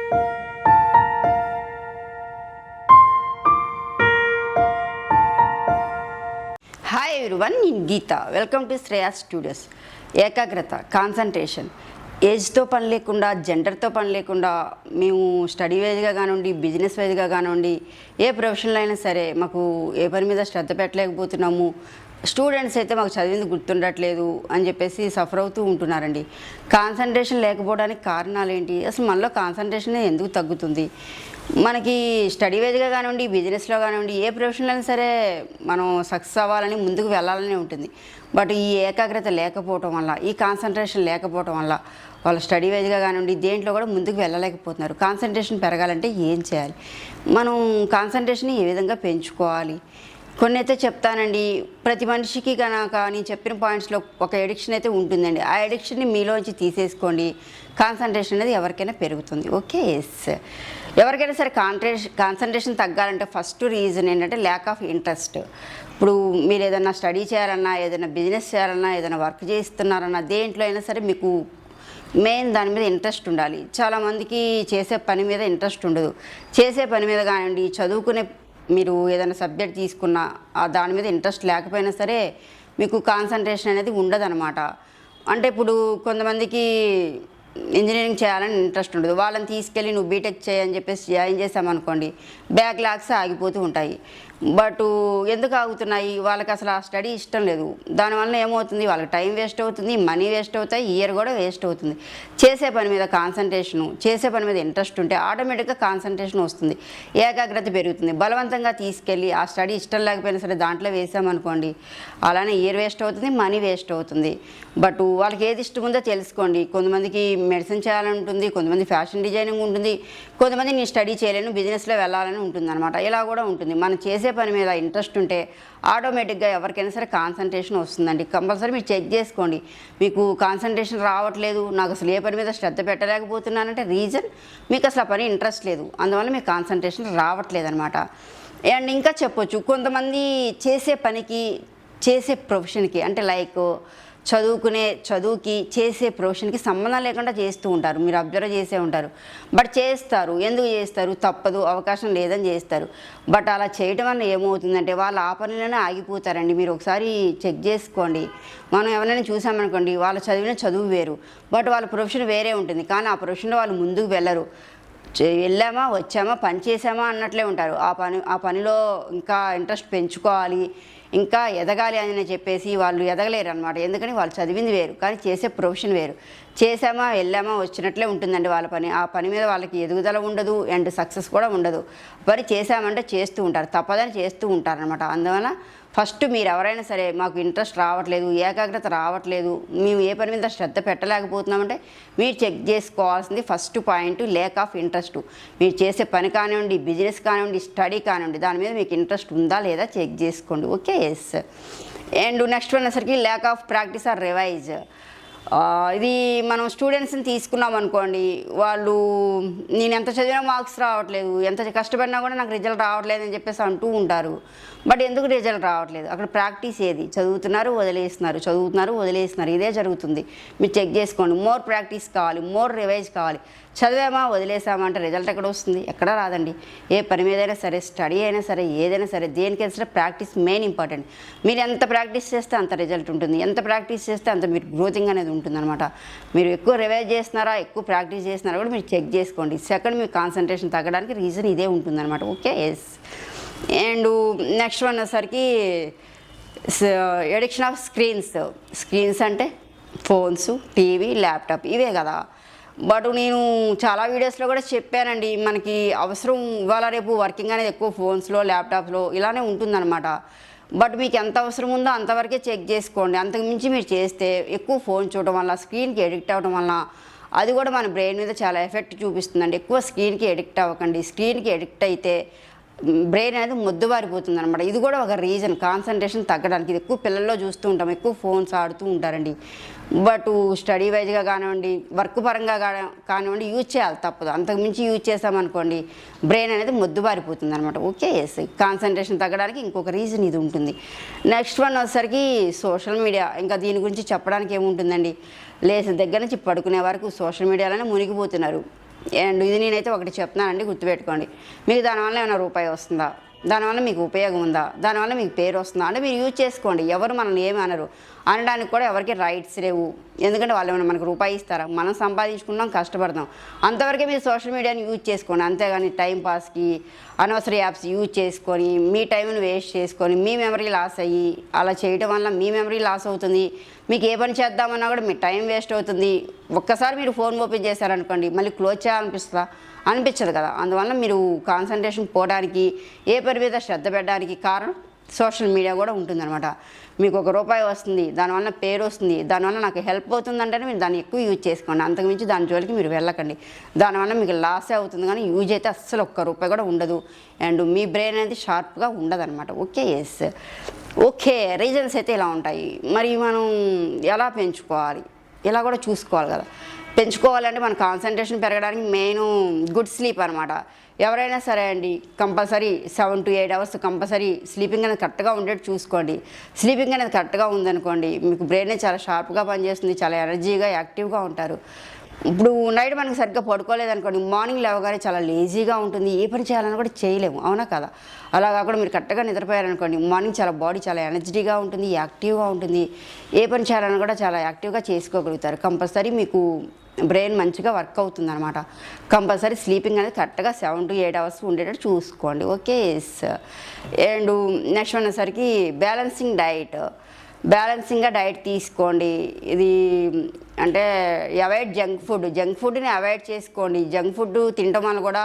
Hi everyone, నేను Geetha. Welcome to Shreya studios. ఏకాగ్రత, concentration, ఏజ్తో పని లేకుండా, జెండర్తో పని లేకుండా మేము స్టడీ వైజ్గా కానివ్వండి, బిజినెస్ వైజ్గా కానివ్వండి, ఏ ప్రొఫెషన్లో అయినా సరే మాకు ఏ పని మీద శ్రద్ధ పెట్టలేకపోతున్నాము. స్టూడెంట్స్ అయితే మాకు చదివింది గుర్తుండట్లేదు అని చెప్పేసి సఫర్ అవుతూ ఉంటున్నారండి. కాన్సన్ట్రేషన్ లేకపోవడానికి కారణాలు ఏంటి? అసలు మనలో కాన్సన్ట్రేషన్ ఎందుకు తగ్గుతుంది? మనకి స్టడీ వైజ్గా కానివ్వండి, బిజినెస్లో కానివ్వండి, ఏ ప్రొఫెషన్లో అయినా సరే మనం సక్సెస్ అవ్వాలని, ముందుకు వెళ్ళాలని ఉంటుంది. బట్ ఈ ఏకాగ్రత లేకపోవటం వల్ల, ఈ కాన్సన్ట్రేషన్ లేకపోవటం వల్ల వాళ్ళు స్టడీ వైజ్గా కానివ్వండి, దేంట్లో కూడా ముందుకు వెళ్ళలేకపోతున్నారు. కాన్సన్ట్రేషన్ పెరగాలంటే ఏం చేయాలి? మనం కాన్సన్ట్రేషన్ ఏ విధంగా పెంచుకోవాలి? కొన్ని అయితే చెప్తానండి. ప్రతి మనిషికి కనుక నేను చెప్పిన పాయింట్స్లో ఒక ఎడిక్షన్ అయితే ఉంటుందండి. ఆ ఎడిక్షన్ని మీలోంచి తీసేసుకోండి. కాన్సన్ట్రేషన్ అనేది ఎవరికైనా పెరుగుతుంది. Okay, yes. ఎవరికైనా సరే కాన్సన్ట్రేషన్ తగ్గాలంటే ఫస్ట్ రీజన్ ఏంటంటే ల్యాక్ ఆఫ్ ఇంట్రెస్ట్. ఇప్పుడు మీరు ఏదైనా స్టడీ చేయాలన్నా, ఏదైనా బిజినెస్ చేయాలన్నా, ఏదైనా వర్క్ చేస్తున్నారన్నా, దేంట్లో అయినా సరే మీకు మెయిన్ దాని మీద ఇంట్రెస్ట్ ఉండాలి. చాలామందికి చేసే పని మీద ఇంట్రెస్ట్ ఉండదు. చేసే పని మీద కానివ్వండి, చదువుకునే మీరు ఏదైనా సబ్జెక్ట్ తీసుకున్నా దాని మీద ఇంట్రెస్ట్ లేకపోయినా సరే మీకు కాన్సన్ట్రేషన్ అనేది ఉండదన్నమాట. అంటే ఇప్పుడు కొంతమందికి ఇంజనీరింగ్ చేయాలని ఇంట్రెస్ట్ ఉండదు. వాళ్ళని తీసుకెళ్ళి నువ్వు బీటెక్ చేయని చెప్పేసి జాయిన్ చేసామనుకోండి, బ్యాక్లాగ్స్ ఆగిపోతూ ఉంటాయి. బట్ ఎందుకు ఆగుతున్నాయి? వాళ్ళకి అసలు ఆ స్టడీ ఇష్టం లేదు. దానివల్ల ఏమవుతుంది? వాళ్ళకి టైం వేస్ట్ అవుతుంది, మనీ వేస్ట్ అవుతాయి, ఇయర్ కూడా వేస్ట్ అవుతుంది. చేసే పని మీద కాన్సన్ట్రేషను, చేసే పని మీద ఇంట్రెస్ట్ ఉంటే ఆటోమేటిక్గా కాన్సన్ట్రేషన్ వస్తుంది, ఏకాగ్రత పెరుగుతుంది. బలవంతంగా తీసుకెళ్ళి ఆ స్టడీ ఇష్టం లేకపోయినా సరే దాంట్లో వేసామనుకోండి, అలానే ఇయర్ వేస్ట్ అవుతుంది, మనీ వేస్ట్ అవుతుంది. బట్ వాళ్ళకి ఏది ఇష్టం ఉందో తెలుసుకోండి. కొంతమందికి మెడిసిన్ చేయాలని ఉంటుంది, కొంతమంది ఫ్యాషన్ డిజైనింగ్ ఉంటుంది, కొంతమంది నేను స్టడీ చేయలేను, బిజినెస్లో వెళ్ళాలని ఉంటుంది అనమాట. ఇలా కూడా ఉంటుంది. మనం చేసే పని మీద ఇంట్రెస్ట్ ఉంటే ఆటోమేటిక్గా ఎవరికైనా సరే కాన్సన్ట్రేషన్ వస్తుందండి. కంపల్సరీ మీరు చెక్ చేసుకోండి. మీకు కాన్సన్ట్రేషన్ రావట్లేదు, నాకు అసలు ఏ పని మీద శ్రద్ధ పెట్టలేకపోతున్నానంటే రీజన్ మీకు అసలు ఆ పని ఇంట్రెస్ట్ లేదు, అందువల్ల మీకు కాన్సన్ట్రేషన్ రావట్లేదు అనమాట. అండ్ ఇంకా చెప్పొచ్చు, కొంతమంది చేసే పనికి, చేసే ప్రొఫెషన్కి, అంటే లైక్ చదువుకి చేసే ప్రొఫెషన్కి సంబంధం లేకుండా చేస్తూ ఉంటారు. మీరు అబ్జర్వ్ చేసే ఉంటారు. బట్ చేస్తారు. ఎందుకు చేస్తారు? తప్పదు, అవకాశం లేదని చేస్తారు. బట్ అలా చేయడం వల్ల ఏమవుతుందంటే వాళ్ళు ఆ పనిలోనే ఆగిపోతారండి. మీరు ఒకసారి చెక్ చేసుకోండి. మనం ఎవరైనా చూసామనుకోండి, వాళ్ళు చదివిన చదువు వేరు, బట్ వాళ్ళ ప్రొఫెషన్ వేరే ఉంటుంది. కానీ ఆ ప్రొఫెషన్లో వాళ్ళు ముందుకు వెళ్ళరు. వెళ్ళామా, వచ్చామా, పని చేసామా అన్నట్లే ఉంటారు. ఆ పనిలో ఇంకా ఇంట్రెస్ట్ పెంచుకోవాలి, ఇంకా ఎదగాలి అని చెప్పేసి వాళ్ళు ఎదగలేరు అనమాట. ఎందుకని వాళ్ళు చదివింది వేరు, కానీ చేసే ప్రొఫెషన్ వేరు. చేసామా, వెళ్ళామా, వచ్చినట్లే ఉంటుందండి వాళ్ళ పని. ఆ పని మీద వాళ్ళకి ఎదుగుదల ఉండదు, అండ్ సక్సెస్ కూడా ఉండదు. పని చేసామంటే చేస్తూ ఉంటారు, తప్పదని చేస్తూ ఉంటారనమాట. అందువల్ల ఫస్ట్ మీరు ఎవరైనా సరే మాకు ఇంట్రెస్ట్ రావట్లేదు, ఏకాగ్రత రావట్లేదు, మేము ఏ పని మీద శ్రద్ధ పెట్టలేకపోతున్నామంటే మీరు చెక్ చేసుకోవాల్సింది first point lack of interest. మీరు చేసే పని కానివ్వండి, బిజినెస్ కానివ్వండి, స్టడీ కానివ్వండి, దాని మీద మీకు ఇంట్రెస్ట్ ఉందా లేదా చెక్ చేసుకోండి. Okay, yes. అండ్ నెక్స్ట్ అనేసరికి lack of practice or revise. ఇది మనం స్టూడెంట్స్ని తీసుకున్నాం అనుకోండి, వాళ్ళు నేను ఎంత చదివినా మార్క్స్ రావట్లేదు, ఎంత కష్టపడినా కూడా నాకు రిజల్ట్ రావట్లేదు అని చెప్పేసి అంటూ ఉంటారు. బట్ ఎందుకు రిజల్ట్ రావట్లేదు? అక్కడ ప్రాక్టీస్ ఏది? చదువుతున్నారు, వదిలేస్తున్నారు, ఇదే జరుగుతుంది. మీరు చెక్ చేసుకోండి. మోర్ ప్రాక్టీస్ కావాలి, మోర్ రివైజ్ కావాలి. చదివామా, వదిలేసామా అంటే రిజల్ట్ ఎక్కడ వస్తుంది? ఎక్కడా రాదండి. ఏ పని మీదైనా సరే, స్టడీ అయినా సరే, ఏదైనా సరే, దేనికైనా సరే ప్రాక్టీస్ మెయిన్ ఇంపార్టెంట్. మీరు ఎంత ప్రాక్టీస్ చేస్తే అంత రిజల్ట్ ఉంటుంది, ఎంత ప్రాక్టీస్ చేస్తే అంత మీరు గ్రోతింగ్ అనేది ఉంటుందన్నమాట. మీరు ఎక్కువ రివైజ్ చేస్తున్నారా, ఎక్కువ ప్రాక్టీస్ చేస్తున్నారా కూడా మీరు చెక్ చేసుకోండి. సెకండ్, మీ కాన్సన్ట్రేషన్ తగ్గడానికి రీజన్ ఇదే ఉంటుందన్నమాట. Okay, yes. And next one వచ్చేసరికి ఎడిక్షన్ ఆఫ్ స్క్రీన్స్ అంటే ఫోన్స్, టీవీ, ల్యాప్టాప్, ఇవే కదా. బట్ నేను చాలా వీడియోస్లో కూడా చెప్పానండి, మనకి అవసరం ఇవాళ రేపు వర్కింగ్ అనేది ఎక్కువ ఫోన్స్లో, ల్యాప్టాప్లో ఇలానే ఉంటుందన్నమాట. బట్ మీకు ఎంత అవసరం ఉందో అంతవరకే చెక్ చేసుకోండి. అంతకుమించి మీరు చేస్తే ఎక్కువ ఫోన్ చూడటం వల్ల, స్క్రీన్కి ఎడిక్ట్ అవ్వడం వల్ల అది కూడా మన బ్రెయిన్ మీద చాలా ఎఫెక్ట్ చూపిస్తుందండి. ఎక్కువ స్క్రీన్కి ఎడిక్ట్ అవ్వకండి. స్క్రీన్కి ఎడిక్ట్ అయితే బ్రెయిన్ అనేది మొద్దుబారిపోతుంది అనమాట. ఇది కూడా ఒక రీజన్ కాన్సన్ట్రేషన్ తగ్గడానికి. ఇది ఎక్కువ పిల్లల్లో చూస్తూ ఉంటాం, ఎక్కువ ఫోన్స్ ఆడుతూ ఉంటారండి. బట్ స్టడీ వైజ్గా కానివ్వండి, వర్క్ పరంగా కానివ్వండి యూజ్ చేయాలి, తప్పదు. అంతకుమించి యూజ్ చేసామనుకోండి బ్రెయిన్ అనేది మొద్దుబారిపోతుంది అనమాట. Okay, yes. కాన్సన్ట్రేషన్ తగ్గడానికి ఇంకొక రీజన్ ఇది ఉంటుంది. నెక్స్ట్ వన్ వచ్చేసరికి సోషల్ మీడియా. ఇంకా దీని గురించి చెప్పడానికి ఏముంటుందండి, లేచిన దగ్గర నుంచి పడుకునే వరకు సోషల్ మీడియాలోనే మునిగిపోతున్నారు. అండ్ ఇది నేనైతే ఒకటి చెప్తున్నానండి, గుర్తుపెట్టుకోండి. మీకు దానివల్ల ఏమైనా రూపాయి వస్తుందా, దానివల్ల మీకు ఉపయోగం ఉందా, దానివల్ల మీకు పేరు వస్తుందా అంటే మీరు యూజ్ చేసుకోండి. ఎవరు మనల్ని ఏమి అనరు, అనడానికి కూడా ఎవరికి రైట్స్ లేవు. ఎందుకంటే వాళ్ళు ఏమైనా మనకు రూపాయి ఇస్తారా, మనం సంపాదించుకుంటాం, కష్టపడతాం, అంతవరకే మీరు సోషల్ మీడియాని యూజ్ చేసుకోండి. అంతేగాని టైంపాస్కి అనవసర యాప్స్ యూజ్ చేసుకొని మీ టైంని వేస్ట్ చేసుకొని మీ మెమరీ లాస్ అయ్యి అలా చేయడం వల్ల మీ మెమరీ లాస్ అవుతుంది. మీకు ఏ పని చేద్దామన్నా కూడా మీ టైం వేస్ట్ అవుతుంది. ఒక్కసారి మీరు ఫోన్ ఓపెన్ చేశారనుకోండి, మళ్ళీ క్లోజ్ చేయాలనిపిస్తుందా, అనిపించదు కదా. అందువల్ల మీరు కాన్సన్ట్రేషన్ పోవడానికి, ఏ పని మీద శ్రద్ధ పెట్టడానికి కారణం సోషల్ మీడియా కూడా ఉంటుందన్నమాట. మీకు ₹1 వస్తుంది, దానివల్ల పేరు వస్తుంది, దానివల్ల నాకు హెల్ప్ అవుతుందంటేనే మీరు దాన్ని ఎక్కువ యూజ్ చేసుకోండి. అంతకుమించి దాని జోలికి మీరు వెళ్ళకండి. దానివల్ల మీకు లాసే అవుతుంది కానీ యూజ్ అయితే అస్సలు ₹1 కూడా ఉండదు. అండ్ మీ బ్రెయిన్ అనేది షార్ప్గా ఉండదన్నమాట. Okay, yes, okay. రీజన్స్ అయితే ఇలా ఉంటాయి. మరి మనం ఎలా పెంచుకోవాలి, ఇలా కూడా చూసుకోవాలి కదా. పెంచుకోవాలంటే మన కాన్సన్ట్రేషన్ పెరగడానికి మెయిన్ గుడ్ స్లీప్ అనమాట. ఎవరైనా సరే అండి, compulsory 7 to 8 hours compulsory sleeping అనేది కరెక్ట్గా ఉండేట్టు చూసుకోండి. స్లీపింగ్ అనేది కరెక్ట్గా ఉందనుకోండి, మీకు బ్రెయిన్ చాలా షార్ప్గా పనిచేస్తుంది, చాలా ఎనర్జీగా యాక్టివ్గా ఉంటారు. ఇప్పుడు నైట్ మనకి సరిగ్గా పడుకోలేదనుకోండి, మార్నింగ్ లేవగానే చాలా లేజీగా ఉంటుంది, ఏ పని చేయాలని కూడా చేయలేము, అవునా కదా. అలా కాకుండా మీరు కరెక్ట్గా నిద్రపోయారనుకోండి, మార్నింగ్ చాలా బాడీ చాలా ఎనర్జీగా ఉంటుంది, యాక్టివ్గా ఉంటుంది, ఏ పని చేయాలని కూడా చాలా యాక్టివ్గా చేసుకోగలుగుతారు. కంపల్సరీ మీకు బ్రెయిన్ మంచిగా వర్క్ అవుతుంది అనమాట. కంపల్సరీ స్లీపింగ్ అనేది కరెక్ట్గా 7 to 8 hours ఉండేటట్టు చూసుకోండి. Okay, yes. అండ్ నెక్స్ట్ అనేసరికి బ్యాలెన్సింగ్గా డైట్ తీసుకోండి. ఇది అంటే అవాయిడ్ జంక్ ఫుడ్ని అవాయిడ్ చేసుకోండి. జంక్ ఫుడ్ తినడం వల్ల కూడా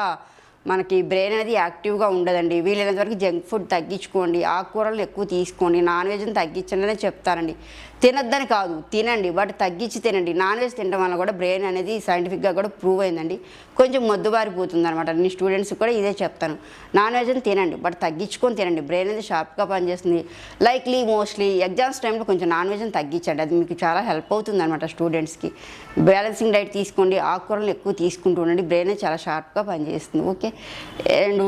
మనకి బ్రెయిన్ అనేది యాక్టివ్గా ఉండదండి. వీలైనంత వరకు జంక్ ఫుడ్ తగ్గించుకోండి, ఆకుకూరలు ఎక్కువ తీసుకోండి, నాన్ వెజ్ని తగ్గించండి అని చెప్తానండి. తినద్దని కాదు, తినండి, బట్ తగ్గించి తినండి. నాన్ వెజ్ తినడం వల్ల కూడా బ్రెయిన్ అనేది సైంటిఫిక్గా కూడా ప్రూవ్ అయిందండి, కొంచెం మొద్దుబారిపోతుంది అనమాట. నేను స్టూడెంట్స్కి కూడా ఇదే చెప్తాను, నాన్ వెజ్ని తినండి, బట్ తగ్గించుకొని తినండి. బ్రెయిన్ అనేది షార్ప్గా పనిచేస్తుంది. మోస్ట్లీ ఎగ్జామ్స్ టైంలో కొంచెం నాన్ వెజ్ని తగ్గించండి, అది మీకు చాలా హెల్ప్ అవుతుంది అనమాట. స్టూడెంట్స్కి బ్యాలెన్సింగ్ డైట్ తీసుకోండి, ఆకుకూరలు ఎక్కువ తీసుకుంటూ ఉండండి, బ్రెయిన్ అనేది చాలా షార్ప్గా పనిచేస్తుంది. ఓకే. అండ్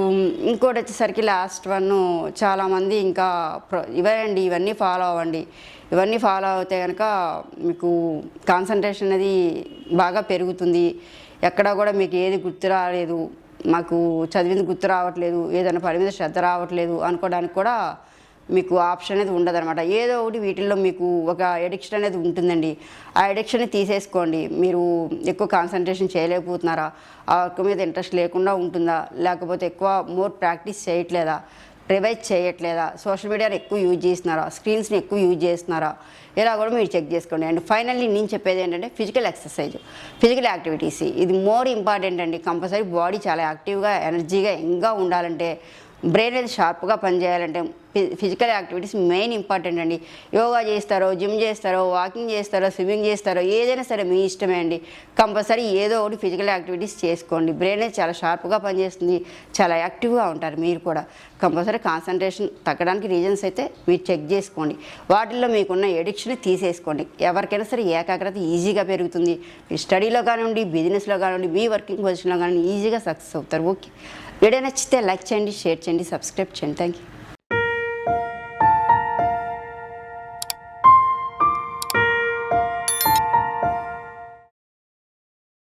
ఇంకోటి వచ్చేసరికి లాస్ట్ వన్, చాలామంది ఇంకా ఇవన్నీ ఫాలో అవ్వండి. ఇవన్నీ ఫాలో అవుతే కనుక మీకు కాన్సన్ట్రేషన్ అనేది బాగా పెరుగుతుంది. ఎక్కడా కూడా మీకు ఏది గుర్తు రాలేదు, మాకు చదివింది గుర్తు రావట్లేదు, ఏదైనా పని మీద శ్రద్ధ రావట్లేదు అనుకోవడానికి కూడా మీకు ఆప్షన్ అనేది ఉండదన్నమాట. ఏదో ఒకటి వీటిల్లో మీకు ఒక ఎడిక్షన్ అనేది ఉంటుందండి. ఆ ఎడిక్షన్ని తీసేసుకోండి. మీరు ఎక్కువ కాన్సన్ట్రేషన్ చేయలేకపోతున్నారా, ఆ వర్క్ మీద ఇంట్రెస్ట్ లేకుండా ఉంటుందా, లేకపోతే ఎక్కువ మోర్ ప్రాక్టీస్ చేయట్లేదా, రివైజ్ చేయట్లేదా, సోషల్ మీడియాని ఎక్కువ యూజ్ చేస్తున్నారా, స్క్రీన్స్ని ఎక్కువ యూజ్ చేస్తున్నారా, ఇలా కూడా మీరు చెక్ చేసుకోండి. అండ్ ఫైనల్లీ నేను చెప్పేది ఏంటంటే ఫిజికల్ యాక్టివిటీస్, ఇది మోర్ ఇంపార్టెంట్ అండి. కంపల్సరీ బాడీ చాలా యాక్టివ్గా ఎనర్జీగా యంగ్గా ఉండాలంటే, బ్రెయిన్ అనేది షార్ప్గా పనిచేయాలంటే ఫిజికల్ యాక్టివిటీస్ మెయిన్ ఇంపార్టెంట్ అండి. యోగా చేస్తారో, జిమ్ చేస్తారో, వాకింగ్ చేస్తారో, స్విమ్మింగ్ చేస్తారో, ఏదైనా సరే మీ ఇష్టమే అండి. కంపల్సరీ ఏదో ఒకటి ఫిజికల్ యాక్టివిటీస్ చేసుకోండి. బ్రెయిన్ అనేది చాలా షార్ప్గా పనిచేస్తుంది, చాలా యాక్టివ్గా ఉంటారు మీరు కూడా. కంపల్సరీ కాన్సన్ట్రేషన్ తగ్గడానికి రీజన్స్ అయితే మీరు చెక్ చేసుకోండి. వాటిల్లో మీకున్న ఎడిక్షన్ తీసేసుకోండి. ఎవరికైనా సరే ఏకాగ్రత ఈజీగా పెరుగుతుంది. మీ స్టడీలో కానివ్వండి, బిజినెస్లో కానివ్వండి, మీ వర్కింగ్ పొజిషన్లో కానివ్వండి, ఈజీగా సక్సెస్ అవుతారు. ఓకే, వీడియో నచ్చితే లైక్ చేయండి, షేర్ చేయండి, సబ్స్క్రైబ్ చేయండి. Thank you.